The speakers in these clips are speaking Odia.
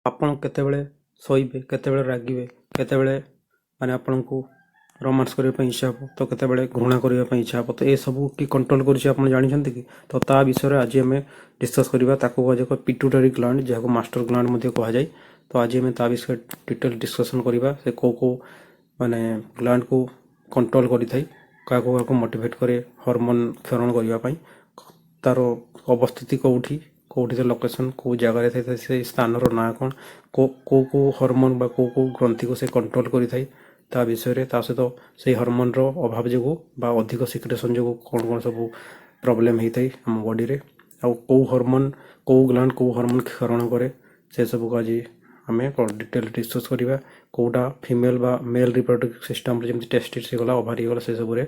ଆପଣ କେତେବେଳେ ଶୋଇବେ, କେତେବେଳେ ରାଗିବେ, କେତେବେଳେ ମାନେ ଆପଣଙ୍କୁ ରୋମାନ୍ସ କରିବା ପାଇଁ ଇଚ୍ଛା ହେବ, ତ କେତେବେଳେ ଘୃଣା କରିବା ପାଇଁ ଇଚ୍ଛା ହେବ, ତ ଏସବୁ କି କଣ୍ଟ୍ରୋଲ କରୁଛି ଆପଣ ଜାଣିଛନ୍ତି କି? ତ ତା ବିଷୟରେ ଆଜି ଆମେ ଡିସ୍କସ୍ କରିବା। ତାକୁ କୁହାଯାଏ ପିଟ୍ୟୁଟାରୀ ଗ୍ଲାଣ୍ଡ, ଯାହାକୁ ମାଷ୍ଟର ଗ୍ଲାଣ୍ଡ ମଧ୍ୟ କୁହାଯାଏ। ତ ଆଜି ଆମେ ତା ବିଷୟରେ ଡିଟେଲ ଡିସ୍କସନ୍ କରିବା। ସେ କେଉଁ ମାନେ ଗ୍ଲାଣ୍ଡକୁ କଣ୍ଟ୍ରୋଲ କରିଥାଏ, କାହାକୁ କାହାକୁ ମୋଟିଭେଟ୍ କରେ ହରମୋନ୍ କ୍ଷରଣ କରିବା ପାଇଁ, ତାର ଅବସ୍ଥିତି କେଉଁଠି, କେଉଁଠି ତା ଲୋକେସନ୍, କେଉଁ ଜାଗାରେ ଥାଏ, ସେଇ ସ୍ଥାନର ନାଁ କ'ଣ, କେଉଁ ହରମୋନ୍ ବା କେଉଁ ଗ୍ରନ୍ଥିକୁ ସେ କଣ୍ଟ୍ରୋଲ କରିଥାଏ ତା ବିଷୟରେ, ତା ସହିତ ସେଇ ହରମୋନ୍ର ଅଭାବ ଯୋଗୁଁ ବା ଅଧିକ ସିକ୍ରେସନ୍ ଯୋଗୁଁ କ'ଣ କ'ଣ ସବୁ ପ୍ରୋବ୍ଲେମ୍ ହେଇଥାଏ ଆମ ବଡ଼ିରେ, ଆଉ କେଉଁ ହରମୋନ୍, କେଉଁ ଗ୍ଲାଣ୍ଡ କେଉଁ ହରମୋନ୍ କ୍ଷରଣ କରେ, ସେସବୁକୁ ଆଜି ଆମେ ଡିଟେଲ୍ ଡିସ୍କସ୍ କରିବା। କେଉଁଟା ଫିମେଲ୍ ବା ମେଲ୍ ରିପ୍ରଡକ୍ଟିଭ୍ ସିଷ୍ଟମ୍ରେ ଯେମିତି ଟେଷ୍ଟିସ୍ ହେଇଗଲା, ଓଭାରି ହେଇଗଲା, ସେସବୁରେ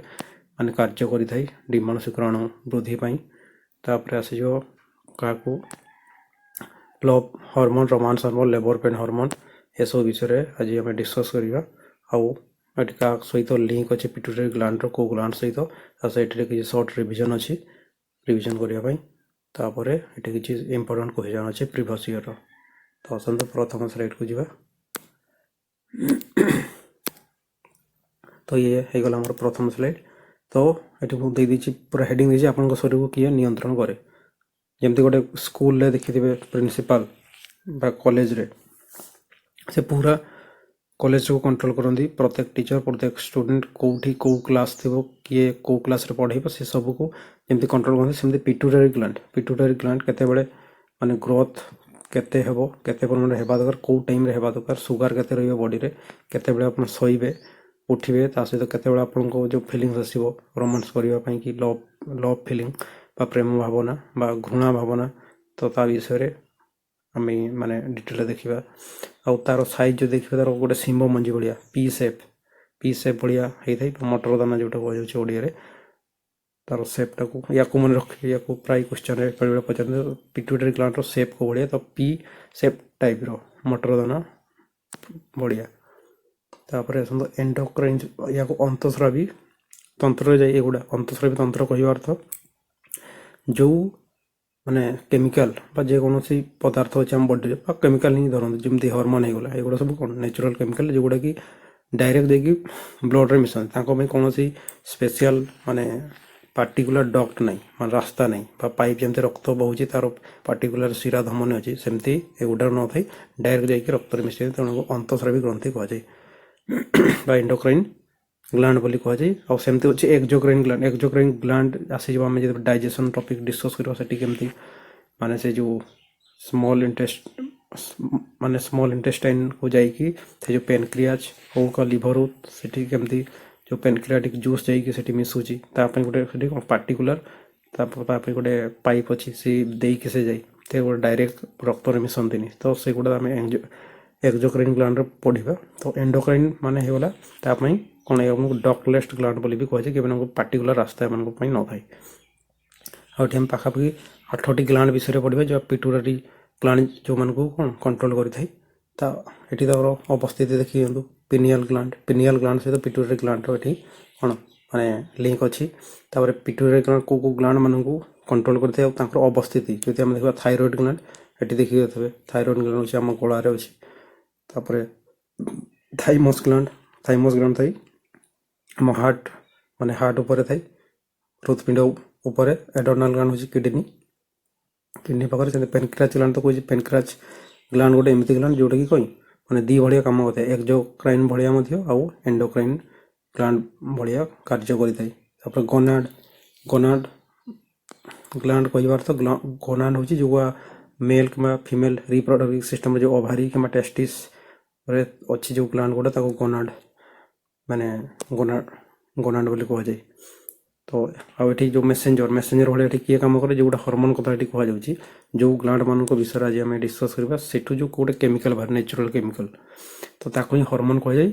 ମାନେ କାର୍ଯ୍ୟ କରିଥାଏ ଡିମ୍ବାଣୁ ଶୁକ୍ରାଣୁ ବୃଦ୍ଧି ପାଇଁ। ତାପରେ ଆସିଯିବ କାହାକୁ love hormone, romance hormone, labour pain hormone, ଏସବୁ ବିଷୟରେ ଆଜି ଆମେ ଡିସ୍କସ୍ କରିବା। ଆଉ ଏଠି କାହା ସହିତ ଲିଙ୍କ ଅଛି ପିଟ୍ୟୁଟାରୀ ଗ୍ଲାଣ୍ଡର, କେଉଁ ଗ୍ଲାଣ୍ଡ ସହିତ, ତା ସହିତ କିଛି ସର୍ଟ ରିଭିଜନ୍ ଅଛି ରିଭିଜନ୍ କରିବା ପାଇଁ। ତାପରେ ଏଠି କିଛି ଇମ୍ପୋର୍ଟାଣ୍ଟ କ୍ୱେଶ୍ଚନ୍ ଅଛି ପ୍ରିଭିୟସ୍ ଇୟର୍ର। ତ ଆସନ୍ତୁ ପ୍ରଥମ ସ୍ଲାଇଡ଼୍କୁ ଯିବା। ତ ଇଏ ହେଇଗଲା ଆମର ପ୍ରଥମ ସ୍ଲାଇଡ୍। ତ ଏଠି ମୁଁ ଦେଇଦେଇଛି ପୁରା ହେଡ଼ିଂ ଦେଇଛି ଆପଣଙ୍କ ଶରୀରକୁ କିଏ ନିୟନ୍ତ୍ରଣ କରେ। ଯେମିତି ଗୋଟେ ସ୍କୁଲରେ ଦେଖିଥିବେ ପ୍ରିନ୍ସିପାଲ ବା କଲେଜରେ ସେ ପୁରା କଲେଜକୁ କଣ୍ଟ୍ରୋଲ କରନ୍ତି। ପ୍ରତ୍ୟେକ ଟିଚର, ପ୍ରତ୍ୟେକ ଷ୍ଟୁଡେଣ୍ଟ କେଉଁଠି କେଉଁ କ୍ଲାସ୍ ଥିବ, କିଏ କେଉଁ କ୍ଲାସ୍ରେ ପଢ଼େଇବ, ସେ ସବୁକୁ ଯେମିତି କଣ୍ଟ୍ରୋଲ କରନ୍ତି, ସେମିତି ପିଟ୍ୟୁଟାରୀ ଗ୍ଲାଣ୍ଡ କେତେବେଳେ ମାନେ ଗ୍ରୋଥ୍ କେତେ ହେବ, କେତେ ପରିମାଣରେ ହେବା ଦରକାର, କେଉଁ ଟାଇମ୍ରେ ହେବା ଦରକାର, ସୁଗାର କେତେ ରହିବ ବଡ଼ିରେ, କେତେବେଳେ ଆପଣ ଶୋଇବେ ଉଠିବେ, ତା ସହିତ କେତେବେଳେ ଆପଣଙ୍କୁ ଯେଉଁ ଫିଲିଙ୍ଗସ୍ ଆସିବ ରୋମାନ୍ସ କରିବା ପାଇଁ କି ଲଭ୍ ଫିଲିଙ୍ଗ ବା ପ୍ରେମ ଭାବନା ବା ଘୃଣା ଭାବନା, ତ ତା ବିଷୟରେ ଆମେ ମାନେ ଡିଟେଲରେ ଦେଖିବା। ଆଉ ତାର ସାଇଜ୍ ଯଦି ଦେଖିବା, ତାର ଗୋଟେ ଶିମ୍ବ ମଞ୍ଜି ଭଳିଆ ପି ସେପ୍ ଭଳିଆ ହେଇଥାଏ, ମଟର ଦାନା ଯେଉଁଟା କୁହାଯାଉଛି ଓଡ଼ିଆରେ, ତାର ସେପ୍ଟାକୁ ୟାକୁ ମନେ ରଖିବେ। ୟାକୁ ପ୍ରାୟ କ୍ୱେଶ୍ଚନରେ ବେଳେବେଳେ ପଚାରନ୍ତି ପିଟ୍ୟୁଟାରୀ ଗ୍ଲାଣ୍ଡର ସେପ୍ କେଉଁ ଭଳିଆ, ତ ପି ସେପ୍ ଟାଇପ୍ର ମଟର ଦାନା ଭଳିଆ। ତାପରେ ଆସନ୍ତୁ ଏଣ୍ଡୋକ୍ରାଇନ୍, ୟାକୁ ଅନ୍ତଃସ୍ରାବୀ ତନ୍ତ୍ରରେ ଯାଇ, ଏଗୁଡ଼ା ଅନ୍ତଃସ୍ରାବୀ ତନ୍ତ୍ର କହିବା ଅର୍ଥ ଯେଉଁ ମାନେ କେମିକାଲ ବା ଯେକୌଣସି ପଦାର୍ଥ ଅଛି ଆମ ବଡ଼ିରେ, ବା କେମିକାଲ ହିଁ ଧରନ୍ତୁ, ଯେମିତି ହରମୋନ୍ ହେଇଗଲା, ଏଗୁଡ଼ା ସବୁ କ'ଣ ନ୍ୟାଚୁରାଲ୍ କେମିକାଲ, ଯେଉଁଗୁଡ଼ାକି ଡାଇରେକ୍ଟ ଦେଇକି ବ୍ଲଡ଼ରେ ମିଶନ୍ତି। ତାଙ୍କ ପାଇଁ କୌଣସି ସ୍ପେଶିଆଲ ମାନେ ପାର୍ଟିକୁଲାର ଡକ୍ଟ ନାହିଁ, ମାନେ ରାସ୍ତା ନାହିଁ, ବା ପାଇପ୍ ଯେମିତି ରକ୍ତ ବହୁଛି ତାର ପାର୍ଟିକୁଲାର ଶିରା ଧମନୀ ଅଛି, ସେମିତି ଏଗୁଡ଼ାକ ନଥାଏ, ଡାଇରେକ୍ଟ ଯାଇକି ରକ୍ତରେ ମିଶିଯାଏ। ତେଣୁ ଅନ୍ତଃସ୍ରାବୀ ଗ୍ରନ୍ଥି କୁହାଯାଏ ବା ଏଣ୍ଡୋକ୍ରାଇନ୍ ଗ୍ଲାଣ୍ଡ ବୋଲି କୁହାଯାଏ। ଆଉ ସେମିତି ଅଛି ଏକ୍ଜୋକ୍ରାଇନ୍ ଗ୍ଲାଣ୍ଡ। ଏକ୍ଜୋକ୍ରାଇନ୍ ଗ୍ଲାଣ୍ଡ ଆସିଯିବ ଆମେ ଯେତେବେଳେ ଡାଇଜେସନ୍ ଟପିକ୍ ଡିସ୍କସ୍ କରିବା, ସେଠି କେମିତି ମାନେ ସେ ଯେଉଁ ସ୍ମଲ୍ ଇଣ୍ଟେଷ୍ଟାଇନ୍କୁ ଯାଇକି ସେ ଯେଉଁ ପେନକ୍ରିଆଜ୍ ହଉ କା ଲିଭର ହଉ, ସେଠି କେମିତି ଯେଉଁ ପେନକ୍ରିଆଟିକ୍ ଜୁସ୍ ଯାଇକି ସେଠି ମିଶୁଛି, ତା ପାଇଁ ଗୋଟେ ସେଠି କ'ଣ ପାର୍ଟିକୁଲାର ତା ପାଇଁ ଗୋଟେ ପାଇପ୍ ଅଛି, ସେ ଦେଇକି ସେ ଯାଇ ସେ ଗୋଟେ ଡାଇରେକ୍ଟ ରକ୍ତରେ ମିଶନ୍ତିନି। ତ ସେଗୁଡ଼ା ଆମେ ଏକ୍ଜୋକ୍ରାଇନ୍ ଗ୍ଲାଣ୍ଡରେ ପଢ଼ିବା। ତ ଏଣ୍ଡୋକ୍ରାଇନ୍ ମାନେ ହେଇଗଲା ତା ପାଇଁ କ'ଣ, ଏମାନଙ୍କୁ ଡକ୍ଟଲେସ୍ ଗ୍ଲାଣ୍ଡ ବୋଲି ବି କୁହାଯାଏ, ଏମାନଙ୍କୁ ପାର୍ଟିକୁଲାର ରାସ୍ତା ଏମାନଙ୍କ ପାଇଁ ନଥାଏ। ଆଉ ଏଠି ଆମେ ପାଖାପାଖି 8ଟି ଗ୍ଲାଣ୍ଡ ବିଷୟରେ ପଢ଼ିବା, ଯେଉଁ ପିଟ୍ୟୁଟାରୀ ଗ୍ଲାଣ୍ଡ ଯେଉଁମାନଙ୍କୁ କ'ଣ କଣ୍ଟ୍ରୋଲ କରିଥାଏ। ତା ଏଠି ତାଙ୍କର ଅବସ୍ଥିତି ଦେଖି ଦିଅନ୍ତୁ। ପିନିଆଲ ଗ୍ଲାଣ୍ଡ ସହିତ ପିଟ୍ୟୁଟାରୀ ଗ୍ଲାଣ୍ଡର ଏଠି କ'ଣ ମାନେ ଲିଙ୍କ ଅଛି। ତାପରେ ପିଟ୍ୟୁଟାରୀ ଗ୍ଲାଣ୍ଡ କେଉଁ ଗ୍ଲାଣ୍ଡ ମାନଙ୍କୁ କଣ୍ଟ୍ରୋଲ କରିଥାଏ, ଆଉ ତାଙ୍କର ଅବସ୍ଥିତି ଯଦି ଆମେ ଦେଖିବା ଥାଇରଏଡ଼ ଗ୍ଲାଣ୍ଡ, ଏଠି ଦେଖିଥିବେ ଥାଇରଏଡ଼ ଗ୍ଲାଣ୍ଡ ହେଉଛି ଆମ ଗଳାରେ ଅଛି। ତାପରେ ଥାଇମସ୍ ଗ୍ଲାଣ୍ଡ ଥାଇ ଆମ ହାର୍ଟ ଉପରେ ଥାଏ, ହୃତ୍ପିଣ୍ଡ ଉପରେ। ଏଡର୍ନାଲ ଗ୍ଲାଣ୍ଡ ହେଉଛି କିଡନୀ ପାଖରେ। ସେମିତି ପେନକ୍ରିଆସ୍ ଗ୍ଲାଣ୍ଡ ତ କହୁଛି, ପେନକ୍ରିଆସ୍ ଗ୍ଲାଣ୍ଡ ଗୋଟେ ଏମିତି ଗ୍ଲାଣ୍ଡ ଯେଉଁଟାକି କ'ଣ ମାନେ ଦୁଇ ଭଳିଆ କାମ କରିଥାଏ, ଏକ୍ଜୋକ୍ରାଇନ୍ ଭଳିଆ ମଧ୍ୟ ଆଉ ଏଣ୍ଡୋକ୍ରାଇନ୍ ଗ୍ଲାଣ୍ଡ ଭଳିଆ କାର୍ଯ୍ୟ କରିଥାଏ। ତାପରେ ଗୋନାଡ ଗ୍ଲାଣ୍ଡ କହିବା ଅର୍ଥ, ଗୋନାଡ ହେଉଛି ଯେଉଁ ମେଲ୍ କିମ୍ବା ଫିମେଲ୍ ରିପ୍ରଡକ୍ଟିଭ୍ ସିଷ୍ଟମ୍ରେ ଯେଉଁ ଓଭାରି କିମ୍ବା ଟେଷ୍ଟିସ୍ରେ ଅଛି ଯେଉଁ ଗ୍ଲାଣ୍ଡ ଗୁଡ଼ା, ତାକୁ ଗୋନାଡ ବୋଲି କୁହାଯାଏ। ତ ଆଉ ଏଠି ଯେଉଁ ମେସେଞ୍ଜର ଭଳିଆ ଏଠି କିଏ କାମ କରେ, ଯେଉଁଟା ହରମୋନ୍ କଥା ଏଠି କୁହାଯାଉଛି, ଯେଉଁ ଗ୍ଲାଣ୍ଡ ମାନଙ୍କ ବିଷୟରେ ଆଜି ଆମେ ଡିସ୍କସ୍ କରିବା, ସେଠୁ ଯେଉଁ ଗୋଟେ କେମିକାଲ ବାହାରେ, ନ୍ୟାଚୁରାଲ କେମିକାଲ, ତ ତାକୁ ହିଁ ହରମୋନ୍ କୁହାଯାଏ।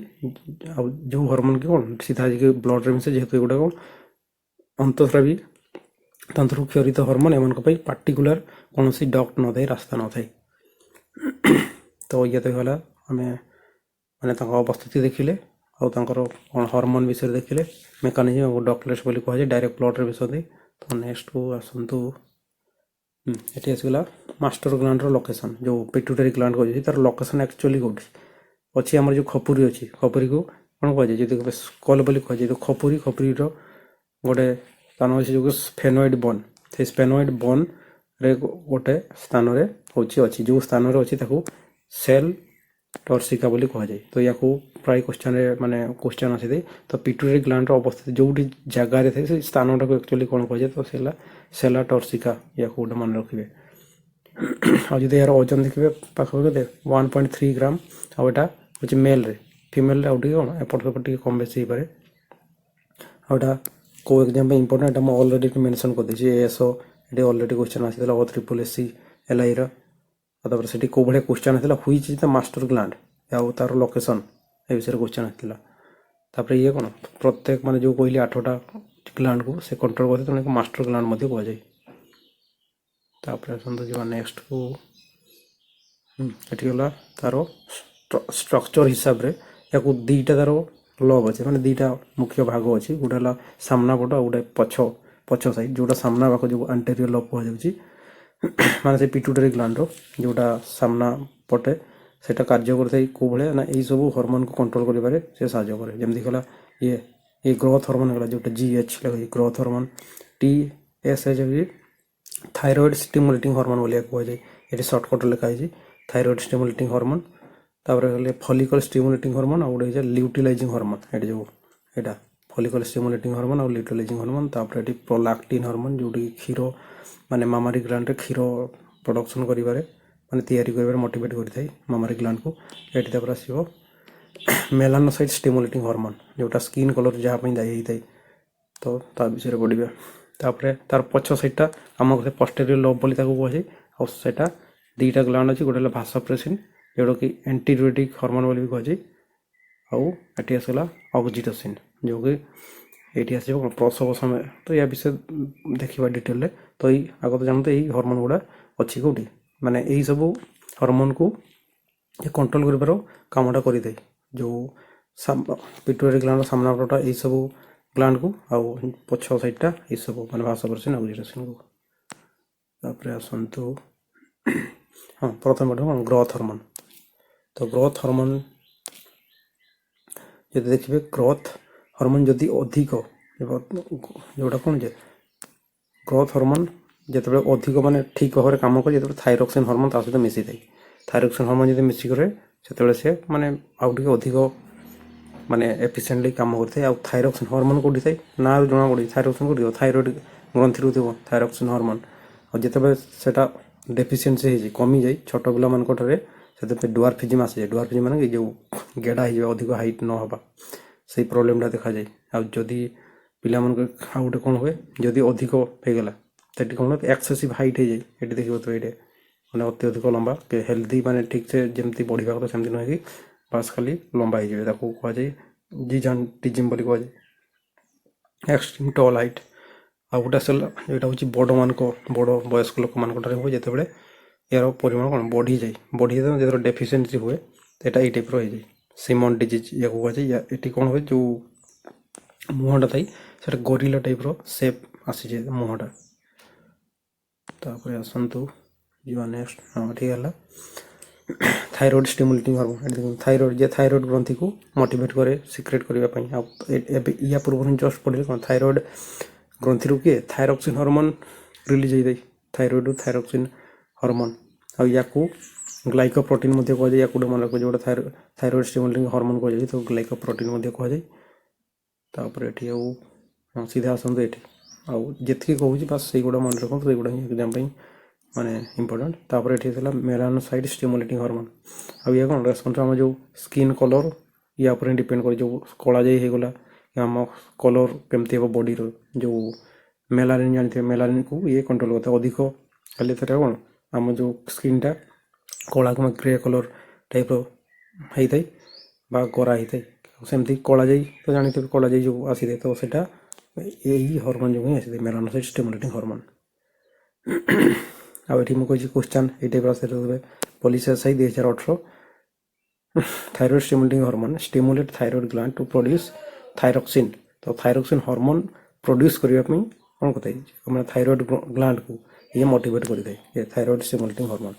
ଆଉ ଯେଉଁ ହରମୋନ୍ କି କ'ଣ ସିଧା ଯାଇକି ବ୍ଲଡ଼ରେ ମିଶେ, ଯେହେତୁ ଏଗୁଡ଼ା କ'ଣ ଅନ୍ତଃସ୍ରାବୀ ତନ୍ତ୍ରକୁ କ୍ଷରିତ ହରମୋନ୍, ଏମାନଙ୍କ ପାଇଁ ପାର୍ଟିକୁଲାର କୌଣସି ଡକ୍ଟ ନଥାଏ, ରାସ୍ତା ନଥାଏ। ତ ଇଏ ତ ହେଇଗଲା ଆମେ ମାନେ ତାଙ୍କ ଅବସ୍ଥିତି ଦେଖିଲେ, ଆଉ ତାଙ୍କର କ'ଣ ହରମୋନ୍ ବିଷୟରେ ଦେଖିଲେ, ମେକାନିଜମ୍ ଆଉ ଡକ୍ଟଲେସ୍ ବୋଲି କୁହାଯାଏ, ଡାଇରେକ୍ଟ ବ୍ଲଡ଼ରେ ମିଶନ୍ତି। ତ ନେକ୍ସଟକୁ ଆସନ୍ତୁ ଏଠି ଆସିଗଲା ମାଷ୍ଟର ଗ୍ଲାଣ୍ଡର ଲୋକେସନ୍, ଯେଉଁ ପିଟ୍ୟୁଟାରୀ ଗ୍ଲାଣ୍ଡ କହିଛି ତାର ଲୋକେସନ୍ ଆକ୍ଚୁଆଲି କେଉଁଠି ଅଛି। ଆମର ଯେଉଁ ଖପୁରୀ ଅଛି, ଖପୁରୀକୁ କ'ଣ କୁହାଯାଏ, ଯଦି ସ୍କଲ୍ ବୋଲି କୁହାଯାଏ। ତ ଖପୁରୀର ଗୋଟେ ସ୍ଥାନ ଅଛି ଯେଉଁ ସ୍ଫେନଏଡ୍ ବନ୍, ସେଇ ସ୍ଫେନଏଡ୍ ବନ୍ରେ ଗୋଟେ ସ୍ଥାନରେ ଅଛି, ଯେଉଁ ସ୍ଥାନରେ ଅଛି ତାକୁ ସେଲ୍ ଟର୍ସିକା ବୋଲି କୁହାଯାଏ। ତ ୟାକୁ ପ୍ରାୟ କ୍ୱେଶ୍ଚନ୍ ଆସିଥାଏ। ତ ପିଟ୍ୟୁଟାରୀ ଗ୍ଲାଣ୍ଡର ଅବସ୍ଥିତ ଯେଉଁଠି ଜାଗାରେ ଥାଏ ସେଇ ସ୍ଥାନଟାକୁ ଆକ୍ଚୁଆଲି କ'ଣ କୁହାଯାଏ, ତ ସେ ହେଲା ସେଲା ଟର୍ସିକା। ୟାକୁ ଗୋଟେ ମନେ ରଖିବେ। ଆଉ ଯଦି ଏହାର ଓଜନ ଦେଖିବେ ପାଖାପାଖି କେତେ 1.3 ଗ୍ରାମ। ଆଉ ଏଇଟା ହେଉଛି ମେଲ୍ରେ, ଫିମେଲ୍ରେ ଆଉ ଟିକେ କ'ଣ ଏପଟ ସେପଟ ଟିକେ କମ୍ ବେଶୀ ହେଇପାରେ। ଆଉ ଏଇଟା କେଉଁ ଏକ୍ଜାମ୍ ପାଇଁ ଇମ୍ପୋର୍ଟାଣ୍ଟ, ଏଇଟା ମୁଁ ଅଲରେଡ଼ି ମେନସନ୍ କରିଦେଇଛି। ଏଏସ୍ଓ ଏଠି ଅଲରେଡ଼ି କ୍ୱେଶ୍ଚନ୍ ଆସିଥିଲା, OSSC LIର। ଆଉ ତାପରେ ସେଠି କେଉଁ ଭଳିଆ କ୍ୱେଶ୍ଚନ୍ ଆସିଥିଲା, which is the master gland, ଆଉ ତାର ଲୋକେସନ୍ ଏ ବିଷୟରେ କ୍ୱେଶ୍ଚନ୍ ଆସିଥିଲା। ତାପରେ ଇଏ କ'ଣ ପ୍ରତ୍ୟେକ ଯେଉଁ କହିଲି 8ଟା ଗ୍ଲାଣ୍ଡକୁ ସେ କଣ୍ଟ୍ରୋଲ୍ କରିଥାଏ, ତେଣୁ ମାଷ୍ଟର ଗ୍ଲାଣ୍ଡ ମଧ୍ୟ କୁହାଯାଏ। ତାପରେ ଆସନ୍ତୁ ଯିବା ନେକ୍ସଟକୁ। ଏଠି ଗଲା ତାର ଷ୍ଟ୍ରକ୍ଚର ହିସାବରେ ୟାକୁ ଦୁଇଟା ତାର ଲବ୍ ଅଛି, ଦୁଇଟା ମୁଖ୍ୟ ଭାଗ ଅଛି। ଗୋଟେ ହେଲା ସାମ୍ନା ପଟ ଆଉ ଗୋଟେ ପଛ ସାଇଡ୍। ଯେଉଁଟା ସାମ୍ନା ପାଖ ଯେଉଁ ଆଣ୍ଟେରିୟର ଲବ୍ କୁହାଯାଉଛି, ସେ ପିଟ୍ୟୁଟାରୀ ଗ୍ଲାଣ୍ଡର ଯେଉଁଟା ସାମ୍ନା ପଟେ ସେଇଟା କାର୍ଯ୍ୟ କରିଥାଏ କେଉଁ ଭଳିଆ ନା ଏଇସବୁ ହର୍ମୋନ୍କୁ କଣ୍ଟ୍ରୋଲ୍ କରିବାରେ ସେ ସାହାଯ୍ୟ କରେ। ଯେମିତି ହେଲା ଇଏ ଗ୍ରୋଥ୍ ହର୍ମୋନ୍ ହେଲା ଯେଉଁଟା GH ଲାଗୁଛି ଗ୍ରୋଥ୍ ହର୍ମୋନ୍। TSH ହେଉଛି ଥାଇରଏଡ୍ ଷ୍ଟିମୁଲେଟିଂ ହର୍ମୋନ୍ ବୋଲି କୁହାଯାଏ। ଏଠି ସର୍ଟକଟ୍ରେ ଲେଖା ହେଇଛି ଥାଇରଏଡ୍ ଷ୍ଟିମୁଲେଟିଂ ହର୍ମୋନ୍। ତାପରେ ହେଲେ ଫଲିକଲ୍ ଷ୍ଟିମୁଲେଟିଂ ହର୍ମୋନ୍, ଆଉ ଗୋଟେ ହେଉଛି ଲ୍ୟୁଟିଲାଇଜିଂ ହର୍ମୋନ୍। ଏଇଟା ଫଲିକଲ୍ ଷ୍ଟିମୁଲେଟିଂ ହର୍ମୋନ୍ ଆଉ ଲ୍ୟୁଟିଲାଇଜିଂ ହର୍ମୋନ୍। ତାପରେ ଏଠି ପ୍ରୋଲାକ୍ଟିନ୍ ହର୍ମୋନ୍, ଯେଉଁଠିକି କ୍ଷୀର ମାମାରୀ ଗ୍ଲାଣ୍ଡରେ କ୍ଷୀର ପ୍ରଡକ୍ସନ୍ କରିବାରେ ତିଆରି କରିବାରେ ମୋଟିଭେଟ୍ କରିଥାଏ ମାମାରୀ ଗ୍ଲାଣ୍ଡକୁ। ଏଠି ତାପରେ ଆସିବ ମେଲାନୋସାଇଟ୍ ଷ୍ଟିମୁଲେଟିଂ ହର୍ମୋନ୍, ଯେଉଁଟା ସ୍କିନ୍ କଲର୍ ଯାହା ପାଇଁ ଦାୟୀ ହେଇଥାଏ। ତ ତା ବିଷୟରେ ପଢ଼ିବେ। ତାପରେ ତାର ପଛ ସାଇଡ଼୍ଟା ଆମ ପଷ୍ଟେରିୟର ଲୋବ୍ ବୋଲି ତାକୁ କୁହାଯାଏ। ଆଉ ସେଇଟା ଦୁଇଟା ଗ୍ଲାଣ୍ଡ ଅଛି, ଗୋଟେ ହେଲା ଭାସୋପ୍ରେସିନ୍ ଯେଉଁଟାକି ଆଣ୍ଟିଡିୟୁରେଟିକ୍ ହର୍ମୋନ୍ ବୋଲି ବି କୁହାଯାଏ। ଆଉ ଏଠି ଆସିଗଲା ଅକ୍ସିଟୋସିନ୍, ଯେଉଁକି ଏଇଠି ଆସିବ ପ୍ରସବ ସମୟ। ତ ୟା ବିଷୟରେ ଦେଖିବା ଡିଟେଲରେ। ତ ଆଗ ତ ଜାଣନ୍ତୁ ଏଇ ହର୍ମୋନ୍ ଗୁଡ଼ା ଅଛି କେଉଁଠି, ଏଇସବୁ ହର୍ମୋନ୍କୁ କଣ୍ଟ୍ରୋଲ୍ କରିବାର କାମଟା କରିଥାଏ। ଯେଉଁ ପିଟ୍ୟୁଟାରୀ ଗ୍ଲାଣ୍ଡର ସାମ୍ନା ପଟଟା ଏଇସବୁ ଗ୍ଲାଣ୍ଡକୁ, ଆଉ ପଛ ସାଇଡ଼୍ଟା ଏଇସବୁ ଭାସୋପ୍ରେସିନ୍ ଅକ୍ସିଟୋସିନ୍କୁ। ତାପରେ ଆସନ୍ତୁ ପ୍ରଥମେ କ'ଣ ଗ୍ରୋଥ୍ ହର୍ମୋନ୍। ତ ଗ୍ରୋଥ୍ ହର୍ମୋନ୍ ଯଦି ଦେଖିବେ, ଗ୍ରୋଥ୍ ହର୍ମୋନ୍ ଯଦି ଅଧିକ, ଯେଉଁଟା କ'ଣ ଯେ ଗ୍ରୋଥ୍ ହର୍ମୋନ୍ ଯେତେବେଳେ ଅଧିକ ଠିକ୍ ଭାବରେ କାମ କରେ, ଯେତେବେଳେ ଥାଇରୋକ୍ସିନ୍ ହର୍ମୋନ୍ ତା ସହିତ ମିଶିଥାଏ। ଥାଇରୋକ୍ସିନ୍ ହର୍ମୋନ୍ ଯଦି ମିଶିକରେ ସେତେବେଳେ ସେ ଆଉ ଟିକେ ଅଧିକ ଏଫିସିଏଣ୍ଟଲି କାମ କରିଥାଏ। ଆଉ ଥାଇରୋକ୍ସିନ୍ ହର୍ମୋନ୍ କେଉଁଠି ଥାଏ, ନାଁରୁ ଜଣାପଡ଼ିଛି ଥାଇରୋକ୍ସିନ୍ କେଉଁଠି ଥିବ, ଥାଇରଏଡ଼୍ ଗ୍ରନ୍ଥିରୁ ଥିବ ଥାଇରୋକ୍ସିନ୍ ହର୍ମୋନ୍। ଆଉ ଯେତେବେଳେ ସେଟା ଡେଫିସିଏନ୍ସି ହେଇଛି, କମିଯାଏ ଛୋଟ ପିଲାମାନଙ୍କ ଠାରେ, ସେଥିପାଇଁ ଡୁଆର୍ଫିଜିମ୍ ଆସିଯାଏ। ଡୁଆର୍ଫିଜିମ୍ ଏଇ ଯେଉଁ ଗେଡ଼ା ହେଇଯିବ, ଅଧିକ ହାଇଟ୍ ନ ହେବା, ସେଇ ପ୍ରୋବ୍ଲେମ୍ଟା ଦେଖାଯାଏ। ଆଉ ଯଦି ପିଲାମାନଙ୍କ ଆଉ ଗୋଟେ କ'ଣ ହୁଏ, ଯଦି ଅଧିକ ହେଇଗଲା ସେଠି କ'ଣ ହୁଏ, ଏକ୍ସେସିଭ୍ ହାଇଟ୍ ହେଇଯାଏ। ଏଠି ଦେଖିବ ତ ଏଇଠି ଅତ୍ୟଧିକ ଲମ୍ବା, ହେଲ୍ଦି ଠିକ୍ସେ ଯେମିତି ବଢ଼ିବା କଥା ସେମିତି ନୁହେଁ କି ବାସ୍ ଖାଲି ଲମ୍ବା ହେଇଯିବେ। ତାକୁ କୁହାଯାଏ ଜିଜାଣ୍ଟିଜିମ୍ ବୋଲି କୁହାଯାଏ, ଏକ୍ସଟ୍ରିମ୍ ଟଲ୍ ହାଇଟ୍। ଆଉ ଗୋଟେ ଆସିଲା ଏଇଟା ହେଉଛି ବଡ଼ ବୟସ୍କ ଲୋକମାନଙ୍କ ଠାରେ ହୁଏ, ଯେତେବେଳେ ଏହାର ପରିମାଣ କ'ଣ ବଢ଼ିଯାଏ ଯେତେବେଳେ ଡେଫିସିଏନ୍ସି ହୁଏ, ଏଇଟା ଏଇ ଟାଇପ୍ର ହେଇଯାଏ। ସିମନ୍ ଡିଜିଜ୍ ୟାକୁ କୁହାଯାଏ। ଏଠି କ'ଣ ହୁଏ, ଯେଉଁ ମୁହଁଟା ଥାଏ ସେଇଟା ଗରିଲା ଟାଇପ୍ର ସେପ୍ ଆସିଯାଏ ମୁହଁଟା। ତାପରେ ଆସନ୍ତୁ ଯିବା ନେକ୍ସଟ। ଏଠି ହେଲା ଥାଇରଏଡ୍ ଷ୍ଟିମୁଲେଟିଂ ହର୍ମୋନ୍। ଏଠି ଥାଇରଏଡ୍ ଗ୍ରନ୍ଥିକୁ ମୋଟିଭେଟ୍ କରେ ସିକ୍ରେଟ୍ କରିବା ପାଇଁ। ଆଉ ଏବେ ୟା ପୂର୍ବରୁ ଜଷ୍ଟ ପଢ଼ିଲେ କ'ଣ, ଥାଇରଏଡ୍ ଗ୍ରନ୍ଥିରୁ ଥାଇରୋକ୍ସିନ୍ ହର୍ମୋନ୍ ରିଲିଜ୍ ହେଇଥାଏ, ଥାଇରଏଡ଼୍ରୁ ଥାଇରୋକ୍ସିନ୍ ହର୍ମୋନ୍। ଆଉ ୟାକୁ ଗ୍ଲାଇକୋପ୍ରୋଟିନ୍ ମଧ୍ୟ କୁହାଯାଏ। ୟାକୁ ଗୋଟେ ମନେ ରଖ, ଯେଉଁଟା ଥାଇରଏଡ୍ ଷ୍ଟିମୁଲେଟିଂ ହର୍ମୋନ୍ କୁହାଯାଏ, ତାକୁ ଗ୍ଲାଇକୋପ୍ରୋଟିନ୍ ମଧ୍ୟ କୁହାଯାଏ। ତାପରେ ଏଠି ଆଉ ସିଧା ଆସନ୍ତୁ ଏଠି, ଆଉ ଯେତିକି କହୁଛି ବାସ୍ ସେଇଗୁଡ଼ା ମନେ ରଖନ୍ତୁ, ସେଇଗୁଡ଼ା ହିଁ ଏକ୍ଜାମ୍ ପାଇଁ ଇମ୍ପୋର୍ଟାଣ୍ଟ। ତାପରେ ଏଠି ଥିଲା ମେଲାନୋସାଇଟ୍ ଷ୍ଟିମୁଲେଟିଂ ହର୍ମୋନ୍। ଆଉ ଇଏ କ'ଣ ରେସ୍ପନ୍ସ ଆମ ଯେଉଁ ସ୍କିନ୍ କଲର୍ ୟା ଉପରେ ଡିପେଣ୍ଡ କରେ। ଯେଉଁ କଳାଜାଇ ହେଇଗଲା, ଆମ କଲର୍ କେମିତି ହେବ ବଡ଼ିର, ଯେଉଁ ମେଲାନିନ୍ ଜାଣିଥିବେ, ମେଲାନିନ୍କୁ କଣ୍ଟ୍ରୋଲ୍ କରିଥାଏ। ଅଧିକ ହେଲେ ସେଟା କ'ଣ ଆମ ଯେଉଁ ସ୍କିନ୍ଟା କଳା ଗ୍ରେ କଲର୍ ଟାଇପ୍ର ହେଇଥାଏ ବା ଗୋରା ହେଇଥାଏ। ସେମିତି କଳାଜାଇ ତ ଜାଣିଥିବେ, କଳାଜାଇ ଯେଉଁ ଆସିଥାଏ, ତ ସେଇଟା ଏଇ ହର୍ମୋନ୍ ଯୋଗୁଁ ହିଁ ଆସିଥାଏ, ମେଲାନୋସାଇଟ୍ ଷ୍ଟିମୁଲେଟିଂ ହର୍ମୋନ୍। ଆଉ ଏଠି ମୁଁ କହିଛି କ୍ୱେଶ୍ଚନ୍ ଏଇ ଟାଇପ୍ର ଆସିଥାଏ। Police SI 2018, thyroid stimulating hormone stimulate thyroid gland to produce thyroxine. ତ ଥାଇରୋକ୍ସିନ୍ ହର୍ମୋନ୍ ପ୍ରଡ୍ୟୁସ୍ କରିବା ପାଇଁ କ'ଣ କଥା ହେଇଛି, ଥାଇରଏଡ୍ ଗ୍ଲାଣ୍ଡକୁ ଇଏ ମୋଟିଭେଟ୍ କରିଥାଏ ଏ ଥାଇରଏଡ଼ ଷ୍ଟିମୁଲେଟିଂ ହର୍ମୋନ୍।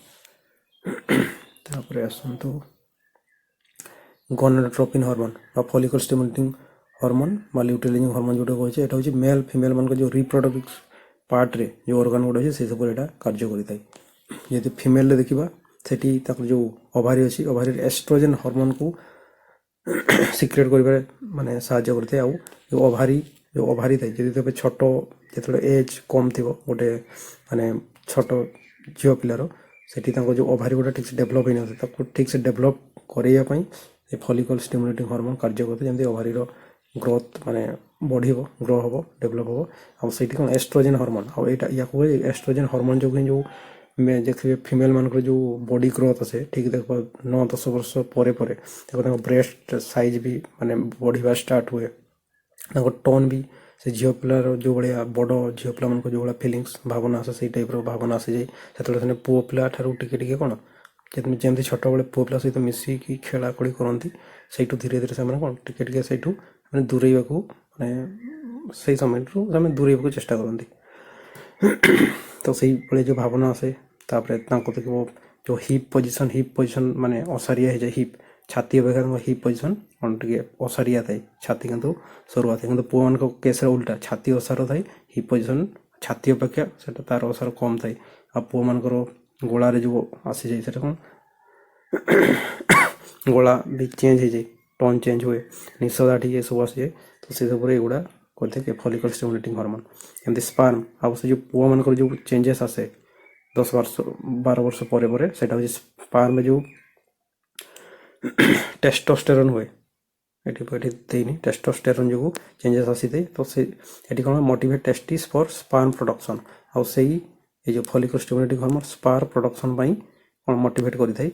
ତାପରେ ଆସନ୍ତୁ ଗନଡୋଟ୍ରୋପିନ୍ ହର୍ମୋନ୍ ବା ଫଲିକଲ୍ ଷ୍ଟିମୁଲେଟିଂ ହର୍ମୋନ୍ ବା ଲ୍ୟୁଟିଲାଇଜିଂ ହର୍ମୋନ୍ ଯେଉଁଟା କହିছে ଏଇଟା ହେଉଛି ମେଲ୍ ଫିମେଲ୍ ମାନଙ୍କ ଯେଉଁ ରିପ୍ରଡକ୍ଟିଭ ପାର୍ଟରେ ଯେଉଁ ଅର୍ଗାନ୍ ଗୁଡ଼ା ଅଛି ସେସବୁରେ ଏଇଟା କାର୍ଯ୍ୟ କରିଥାଏ। ଯଦି ଫିମେଲରେ ଦେଖିବା ସେଠି ତାଙ୍କର ଯେଉଁ ଓଭାରି ଅଛି ଓଭାରିରେ ଏଷ୍ଟ୍ରୋଜେନ୍ ହର୍ମୋନ୍କୁ ସିକ୍ରେଟ୍ କରିବାରେ ମାନେ ସାହାଯ୍ୟ କରିଥାଏ। ଆଉ ଯେଉଁ ଓଭାରି ଥାଏ ଯଦି ତେବେ ଛୋଟ ଯେତେବେଳେ ଏଜ୍ କମ୍ ଥିବ ଗୋଟେ ମାନେ ଛୋଟ ଝିଅ ପିଲାର ସେଠି ତାଙ୍କ ଯେଉଁ ଓଭାରି ଗୁଡ଼ା ଠିକ୍ସେ ଡେଭଲପ୍ ହେଇନଥାଏ ତାକୁ ଠିକ୍ସେ ଡେଭଲପ୍ କରାଇବା ପାଇଁ ଏ ଫଲିକଲ୍ ଷ୍ଟିମୁଲେଟିଂ ହର୍ମୋନ୍ କାର୍ଯ୍ୟ କରିଥାଏ। ଯେମିତି ଓଭାରିର ଗ୍ରୋଥ୍ ମାନେ ବଢ଼ିବ ଗ୍ରୋ ହେବ ଡେଭଲପ୍ ହେବ। ଆଉ ସେଇଠି କ'ଣ ଏଷ୍ଟ୍ରୋଜେନ୍ ହର୍ମୋନ୍ ଆଉ ଏଇଟା ୟାକୁ ଏଷ୍ଟ୍ରୋଜେନ୍ ହର୍ମୋନ୍ ଯୋଗୁଁ ହିଁ ଯେଉଁ ଦେଖିବେ ଫିମେଲ୍ ମାନଙ୍କର ଯେଉଁ ବଡି ଗ୍ରୋଥ୍ ଆସେ ଠିକ୍ ଦେଖ 9-10 ବର୍ଷ ପରେ ତାଙ୍କ ବ୍ରେଷ୍ଟ ସାଇଜ୍ ବି ମାନେ ବଢ଼ିବା ଷ୍ଟାର୍ଟ ହୁଏ। ତାଙ୍କ ଟୋନ୍ ବି ସେ ଝିଅ ପିଲାର ଯେଉଁ ଭଳିଆ ବଡ଼ ଝିଅ ପିଲାମାନଙ୍କ ଯେଉଁ ଭଳିଆ ଫିଲିଙ୍ଗସ୍ ଭାବନା ଆସେ ସେଇ ଟାଇପ୍ର ଭାବନା ଆସିଯାଏ। ସେତେବେଳେ ସେମାନେ ପୁଅ ପିଲା ଠାରୁ ଟିକେ କ'ଣ ଯେମିତି ଛୋଟବେଳେ ପୁଅ ପିଲା ସହିତ ମିଶିକି ଖେଳାଖେଳି କରନ୍ତି ସେଇଠୁ ଧୀରେ ଧୀରେ ସେମାନେ କ'ଣ ଟିକେ ସେଇଠୁ ମାନେ ଦୂରେଇବାକୁ ମାନେ ସେଇ ସମୟଠୁ ସେମାନେ ଦୂରେଇବାକୁ ଚେଷ୍ଟା କରନ୍ତି। ତ ସେଇଭଳି ଯେଉଁ ଭାବନା ଆସେ ତାପରେ ତାଙ୍କୁ ଦେଖିବ ଯେଉଁ ହିପ୍ ପୋଜିସନ୍ ମାନେ ଅସାରିଆ ହେଇଯାଏ। ହିପ୍ ଛାତି ଅପେକ୍ଷା ତାଙ୍କ ହିପ୍ ପୋଜିସନ୍ କ'ଣ ଟିକେ ଅସାରିଆ ଥାଏ ଛାତି କିନ୍ତୁ ସରୁଆ ଥାଏ। କିନ୍ତୁ ପୁଅମାନଙ୍କ କେସ୍ରେ ଉଲ୍ଟା ଛାତି ଓସାର ଥାଏ ହିପ୍ ପୋଜିସନ୍ ଛାତି ଅପେକ୍ଷା ସେଟା ତାର ଓସାର କମ୍ ଥାଏ। ଆଉ ପୁଅମାନଙ୍କର ଗଳାରେ ଯେଉଁ ଆସିଯାଏ ସେଟା କ'ଣ ଗଳା ବି ଚେଞ୍ଜ ହେଇଯାଏ ଟୋନ୍ ଚେଞ୍ଜ ହୁଏ ନିଶ ଦାଢ଼ି ଏସବୁ ଆସିଯାଏ। ତ ସେସବୁରେ ଏଗୁଡ଼ା କରିଥାଏ ଫଲିକଲ୍ ଷ୍ଟିମୁଲେଟିଂ ହର୍ମୋନ୍। ଏମିତି ସ୍ପାର୍ମ ଆଉ ସେ ଯେଉଁ ପୁଅମାନଙ୍କର ଯେଉଁ ଚେଞ୍ଜେସ୍ ଆସେ 10-12 ବର୍ଷ ପରେ ସେଇଟା ହେଉଛି ସ୍ପାର୍ମରେ ଯେଉଁ ଟେଷ୍ଟୋଷ୍ଟେରୋନ୍ ହୁଏ। ଏଠି ଦେଇନି ଟେଷ୍ଟୋଷ୍ଟେରୋନ୍ ଯୋଗୁଁ ଚେଞ୍ଜେସ୍ ଆସିଥାଏ। ତ ସେ ଏଠି କ'ଣ ମୋଟିଭେଟ୍ ଟେଷ୍ଟିସ୍ ଫର୍ ସ୍ପାର୍ମ ପ୍ରଡକ୍ସନ୍ ଆଉ ସେଇ ଏ ଯେଉଁ ଫଲିକଲ୍ ଷ୍ଟିମୁଲେଟିଂ ହର୍ମୋନ୍ ସ୍ପାର୍ମ ପ୍ରଡକ୍ସନ୍ ପାଇଁ କ'ଣ ମୋଟିଭେଟ୍ କରିଥାଏ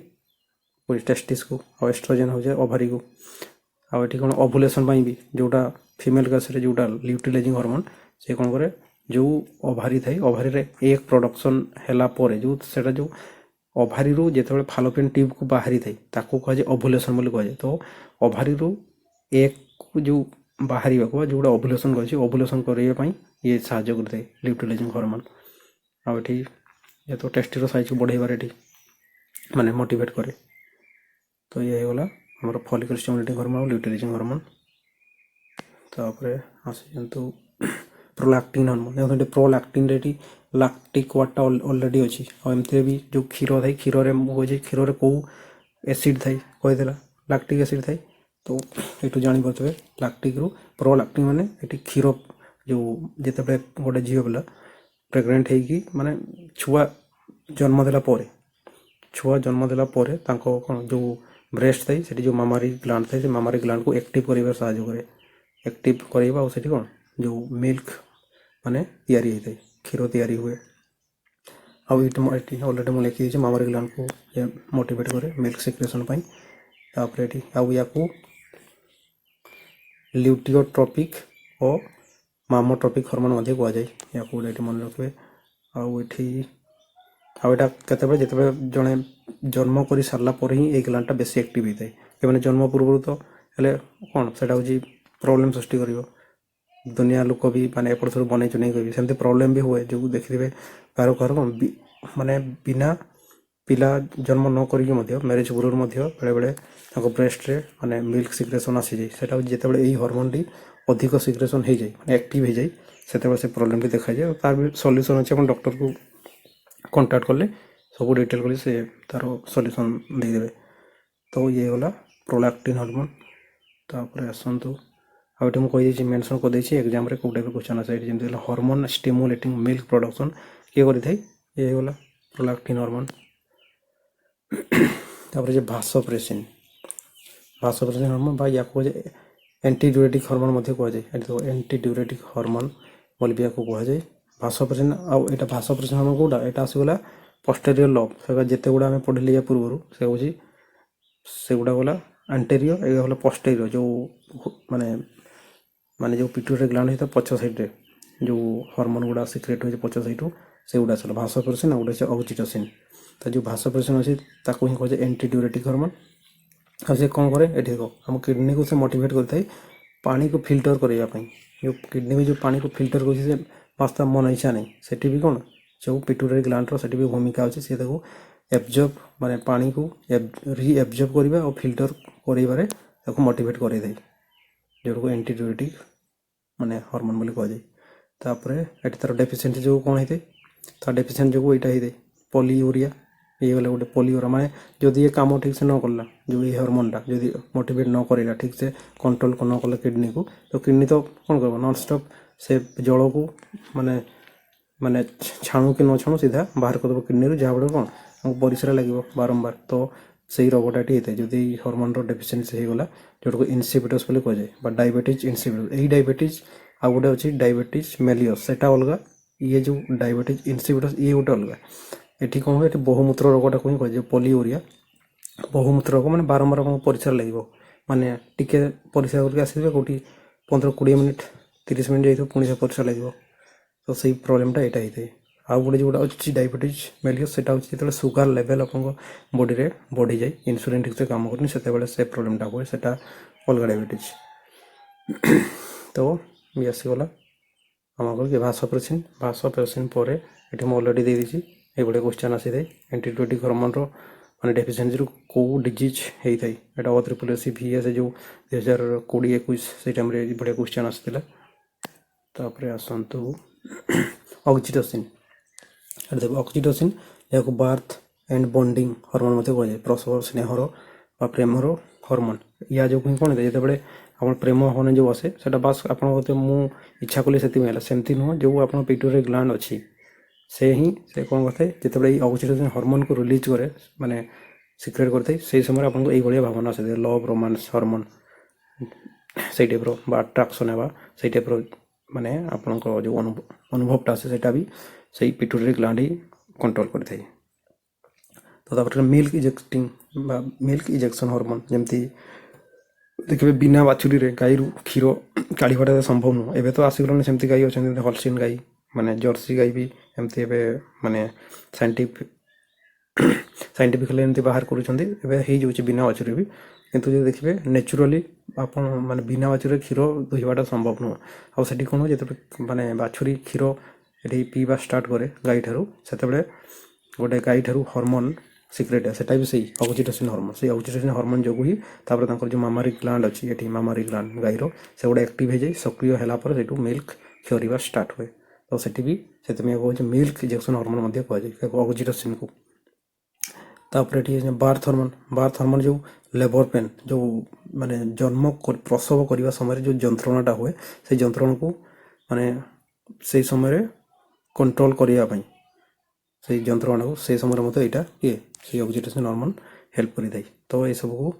ଟେଷ୍ଟିସ୍କୁ। ଆଉ ଏଷ୍ଟ୍ରୋଜେନ୍ ହେଉଛି ଓଭାରିକୁ। ଆଉ ଏଠି କ'ଣ ଓଭୁଲେସନ୍ ପାଇଁ ବି ଯେଉଁଟା ଫିମେଲ୍ କେସ୍ରେ ଯେଉଁଟା ଲ୍ୟୁଟିଲାଇଜିଂ ହର୍ମୋନ୍ ସେ କ'ଣ କରେ ଯେଉଁ ଓଭାରି ଥାଏ ଓଭାରିରେ ଏଗ୍ ପ୍ରଡକ୍ସନ୍ ହେଲା ପରେ ସେଇଟା ଯେଉଁ ଓଭାରିରୁ ଯେତେବେଳେ ଫାଲୋପିଆନ୍ ଟ୍ୟୁବ୍କୁ ବାହାରିଥାଏ ତାକୁ କୁହାଯାଏ ଓଭୁଲେସନ୍ ବୋଲି କୁହାଯାଏ। ତ ଓଭାରିରୁ ଏଗ୍କୁ ଯେଉଁ ବାହାରିବାକୁ ବା ଯେଉଁଟା ଓଭୁଲେସନ୍ କରିଛି ଓଭୁଲେସନ୍ କରିବା ପାଇଁ ଇଏ ସାହାଯ୍ୟ କରିଥାଏ ଲ୍ୟୁଟିଲାଇଜିଂ ହର୍ମୋନ୍। ଆଉ ଏଠି ଯେହେତୁ ଟେଷ୍ଟିର ସାଇଜ୍କୁ ବଢ଼େଇବାରେ ଏଠି ମାନେ ମୋଟିଭେଟ୍ କରେ। ତ ଇଏ ହେଇଗଲା ଆମର ଫଲିକଲ୍ ଷ୍ଟିମୁଲେଟିଂ ହର୍ମୋନ୍ ଆଉ ଲ୍ୟୁଟିଲାଇଜିଂ ହର୍ମୋନ୍। ତାପରେ ଆସିଯାନ୍ତୁ ପ୍ରୋଲାକ୍ଟିନ୍ ହର୍ମୋନ୍। ଦେଖନ୍ତୁ ଏଠି ପ୍ରୋଲାକ୍ଟିନ୍ରେ ଏଠି ଲାକ୍ଟିକ୍ ୱାର୍ଡ଼ଟା ଅଲରେଡ଼ି ଅଛି। ଆଉ ଏମିତିରେ ବି ଯେଉଁ କ୍ଷୀର ଥାଏ କ୍ଷୀରରେ ମୁଁ କହିଛି କ୍ଷୀରରେ କେଉଁ ଏସିଡ଼୍ ଥାଏ କହିଦେଲା ଲାକ୍ଟିକ୍ ଏସିଡ଼୍ ଥାଏ। ତ ଏଠୁ ଜାଣିପାରୁଥିବେ ଲାକ୍ଟିକ୍ରୁ ପ୍ରୋଲାକ୍ଟିନ୍ ମାନେ ଏଠି କ୍ଷୀର ଯେଉଁ ଯେତେବେଳେ ଗୋଟେ ଝିଅ ପିଲା ପ୍ରେଗନେଣ୍ଟ ହେଇକି ମାନେ ଛୁଆ ଜନ୍ମ ଦେଲା ପରେ ତାଙ୍କ କ'ଣ ଯେଉଁ ବ୍ରେଷ୍ଟ ଥାଏ ସେଠି ଯେଉଁ ମାମାରୀ ଗ୍ଲାଣ୍ଡ ଥାଏ ସେ ମାମାରୀ ଗ୍ଲାଣ୍ଡକୁ ଆକ୍ଟିଭ୍ କରିବାରେ ସାହାଯ୍ୟ କରେ। ଆକ୍ଟିଭ୍ କରାଇବା ଆଉ ସେଠି କ'ଣ ଯେଉଁ ମିଲ୍କ ମାନେ ତିଆରି ହେଇଥାଏ କ୍ଷୀର ତିଆରି ହୁଏ। ଆଉ ଏଠି ଅଲରେଡ଼ି ମୁଁ ଲେଖିଦେଇଛି ମାମାରୀ ଗ୍ଲାଣ୍ଡକୁ ମୋଟିଭେଟ୍ କରେ ମିଲ୍କ ସିକ୍ରେସନ୍ ପାଇଁ। ତାପରେ ଏଠି ଆଉ ୟାକୁ ଲ୍ୟୁଟିଓଟ୍ରୋପିକ୍ ଓ ମାମୋଟ୍ରୋପିକ୍ ହର୍ମୋନ୍ ମଧ୍ୟ କୁହାଯାଏ। ୟାକୁ ଏଠି ମନେ ରଖିବେ। ଆଉ ଏଇଟା ଯେତେବେଳେ ଜଣେ ଜନ୍ମ କରି ସାରିଲା ପରେ ହିଁ ଏଇ ଗ୍ଲାଣ୍ଡଟା ବେଶୀ ଆକ୍ଟିଭ୍ ହେଇଥାଏ। ମାନେ ଜନ୍ମ ପୂର୍ବରୁ ତ ହେଲେ କ'ଣ ସେଇଟା ହେଉଛି ପ୍ରୋବ୍ଲେମ୍ ସୃଷ୍ଟି କରିବ। ଦୁନିଆ ଲୋକ ବି ମାନେ ଏପଟ ସବୁ ବନେଇ ଚୁନେଇ କହିବେ ସେମିତି ପ୍ରୋବ୍ଲେମ୍ ବି ହୁଏ। ଯେଉଁ ଦେଖିଥିବେ କାହାର କ'ଣ ମାନେ ବିନା ପିଲା ଜନ୍ମ ନ କରିକି ମଧ୍ୟ ମ୍ୟାରେଜ୍ ପୂର୍ବରୁ ମଧ୍ୟ ବେଳେବେଳେ ତାଙ୍କ ବ୍ରେଷ୍ଟରେ ମାନେ ମିଲ୍କ ସିକ୍ରେସନ୍ ଆସିଯାଏ। ସେଇଟା ହେଉଛି ଯେତେବେଳେ ଏଇ ହର୍ମୋନ୍ଟି ଅଧିକ ସିକ୍ରେସନ୍ ହେଇଯାଏ ମାନେ ଆକ୍ଟିଭ୍ ହେଇଯାଏ ସେତେବେଳେ ସେ ପ୍ରୋବ୍ଲେମ୍ଟି ଦେଖାଯାଏ। ତାର ବି ସଲ୍ୟୁସନ୍ ଅଛି। ଆପଣ ଡକ୍ଟରକୁ କଣ୍ଟାକ୍ଟ କଲେ ସବୁ ଡିଟେଲ୍ କଲେ ସେ ତାର ସଲ୍ୟୁସନ୍ ଦେଇଦେବେ। ତ ଇଏ ଗଲା ପ୍ରୋଲାକ୍ଟିନ୍ ହର୍ମୋନ୍। ତାପରେ ଆସନ୍ତୁ ଆଉ ଏଠି ମୁଁ କହିଦେଇଛି ମେନ୍ସନ୍ କରିଦେଇଛି ଏକ୍ଜାମ୍ରେ କେଉଁ ଟାଇପ୍ର କ୍ୱେଶ୍ଚନ୍ ଆସେ। ଏଠି ଯେମିତି ହେଲା ହର୍ମୋନ୍ ଷ୍ଟିମୁଲେଟିଂ ମିଲ୍କ ପ୍ରଡକ୍ସନ୍ କିଏ କରିଥାଏ ଇଏ ହେଇଗଲା ପ୍ରୋଲାକ୍ଟିନ୍ ହର୍ମୋନ୍। ତାପରେ ଯେ ଭାସୋପ୍ରେସିନ୍ ହର୍ମୋନ୍ ବା ୟାକୁ କୁହାଯାଏ ଏଣ୍ଟିଡ୍ୟୁରେଟିକ୍ ହର୍ମୋନ୍ ମଧ୍ୟ କୁହାଯାଏ। ଏଠି ତ ଏଣ୍ଟିଡ୍ୟୁରେଟିକ୍ ହର୍ମୋନ୍ ବୋଲି ବି ୟାକୁ କୁହାଯାଏ। ଭାସୋପ୍ରେସିନ୍ ଆଉ ଏଇଟା ଭାସୋପ୍ରେସିନ୍ ହର୍ମୋନ୍ କେଉଁଟା ଏଇଟା ଆସିଗଲା ପୋଷ୍ଟେରିୟର୍ ଲୋବ୍। ସେଗୁଡ଼ା ଯେତେଗୁଡ଼ା ଆମେ ପଢ଼ିଲେ ୟା ପୂର୍ବରୁ ସେ ହେଉଛି ସେଗୁଡ଼ା ଗଲା ଆଣ୍ଟେରିୟର୍ ଏଗୁଡ଼ା ଗଲା ପୋଷ୍ଟେରିୟର୍। ଯେଉଁ ମାନେ ଯେଉଁ ପିଟ୍ୟୁଟାରୀ ଗ୍ଲାଣ୍ଡ ହେଇଥାଏ ପଛ ସାଇଡ଼୍ରେ ଯେଉଁ ହର୍ମୋନ୍ ଗୁଡ଼ା ସିକ୍ରେଟ୍ ହୋଇଛି ପଛ ସାଇଡ଼୍ରୁ ସେଗୁଡ଼ା ଆସିଲା ଭାସୋପ୍ରେସିନ୍ ଆଉ ଗୋଟେ ଅଛି ଅକ୍ସିଟୋସିନ୍। ତ ଯେଉଁ ଭାସୋପ୍ରେସିନ୍ ଅଛି ତାକୁ ହିଁ କୁହାଯାଏ ଏଣ୍ଟିଡ୍ୟୁରେଟିକ୍ ହର୍ମୋନ୍। ଆଉ ସେ କ'ଣ କରେ ଏଠି ଦେଖ ଆମ କିଡ଼ନୀକୁ ସେ ମୋଟିଭେଟ୍ କରିଥାଏ ପାଣିକୁ ଫିଲ୍ଟର କରିବା ପାଇଁ। ଯେଉଁ କିଡ଼ନୀ ବି ଯେଉଁ ପାଣିକୁ ଫିଲ୍ଟର କରୁଛି ସେ ବାସ୍ତା ମନ ଇଚ୍ଛା ନାହିଁ ସେଠି ବି କ'ଣ जो पिट्यूटरी ग्लैंड सेठी भी भूमिका अच्छे सी एब्जर्ब माने पानी को रीएब्जर्ब करवा और फिल्टर कर मोटिवेट कर जोटा को एंटी डायबिटिक माने हार्मोन बोली कह जाए ये तार डेफिशिएंसी जो कौन होता है तार डेफिशिएंसी जो यहाँ होता है पॉलीयूरिया ये गला गोटे पॉलीयूरिया माने जदि ये काम ठीक से न कला जो ये हार्मोनटा जदि मोटिवेट न करेगा ठीक से कंट्रोल न कला किडनी को तो किडनी तो कौन कर नॉन स्टॉप से जल को माने माने छाणु कि न छाणु सीधा बाहर करदेव किडनी जहाँ फल कौन हमको परिश्रा लगे बारंबार तो से रोगटा होता है जदि हार्मोन डेफिशिएंसी हो गला जोटा को इनसिपिटस बोली कह जाए डायबिटीज इनसिपिटस यही डायबिटीज आ गोटे अच्छी डायबिटीज मेलियस सेटा अलग ये जो डायबिटीज इनसिपिटस ये गोटे अलग ये कौन हुए बहुमूत्र रोगटा को कह पॉलीयूरिया बहुमूत्र रोग मैंने बारंबार आपको परिश्रा लगे माने टिके परिश्रा करके आसवे कौटी 15-20 मिनिट 30 मिनिट जाइए पुणी से परिश्रा लगे तो सही प्रोब्लेमटा यहाँ होता है आउ गोटे जोटा अच्छी डायबिटीज मेलियस सेटा जो सुगर लेवल आप बॉडी रे बढ़ी जाए इन्सुलिन ठीक से काम करनी से प्रोब्लेमटा हुए से अलग डायबिटीज तो ये आसीगला आम कि भाषप्रेसिन पर ये मुझे अलरेडी दे दीजिए ये क्वेश्चन आसी था एंटीबायोटिक हार्मोन माने डेफिशिएंसी कौ डिजीज होता है यहाँ O-SSS VS जो 2020-21 से टाइम बढ़िया क्वेश्चन आसाला आसतु ऑक्सीटोसिन देखो ऑक्सीटोसिन या बर्थ एंड बॉन्डिंग हार्मोन कह जाए प्रसव स्नेहर बा प्रेमर हार्मोन या जो कौन होता है जिते आप प्रेम हार्मोन जो आसे से बास आप इच्छा कले से सेमती नुह जो आप पिट्यूटरी ग्लैंड अच्छी से ही से कौन करता है जिते ऑक्सीटोसिन हार्मोन को रिलीज करे माने सिक्रेट करता है से समय आपको ये भावना आसे लव रोमांस हार्मोन से टाइप अट्राक्शन है से टाइप माने आपण जो अनुभवटा आसे सेटा भी सही पिट्यूटरी ग्लैंड ही कंट्रोल करता है तो मिल्क इजेक्शन हार्मोन जमती देखिए बिना बाछुरी रे गाई क्षीर काढ़ा संभव नुह एवं तो आसगलानी सेमती गाई अच्छा हॉल्स्टीन गाई माने जर्सी गाई भी एमती माने साइंटिफिकली एमती बाहर कर बिना बाछुरी भी किंतु जो देखिए नेचुराली आप माने बिना बाछुरी क्षीर दुहवाटा संभव नुह आठ कौन जो माने बाछुरी क्षीर ये पीवा स्टार्ट करे गाई ठारू से गोटे गाई ठारू हार्मोन सिक्रेट है सेटा भी सही ऑक्सीटोसिन हार्मोन से ऑक्सीटोसिन हार्मोन जो ही जो मामारी ग्लैंड अच्छी ये मामारी ग्लैंड गाईर से गोटे एक्टिव हो जाए सक्रिय है मिल्क क्षरिया स्टार्ट हुए तो सेठी भी से कहे मिल्क इजेक्शन हार्मोन कह जाए ऑक्सीटोसिन को बार्थ हार्मोन जो लेबर पेन जो माने जन्म प्रसव करने समय जो जंत्रणाटा हुए से जंत्रणा को माने से समय कंट्रोल करने से जंत्रणा को से समय मतलब यहाँ किए से ऑक्सीटोसिन हार्मोन हेल्प करें तो ये सब को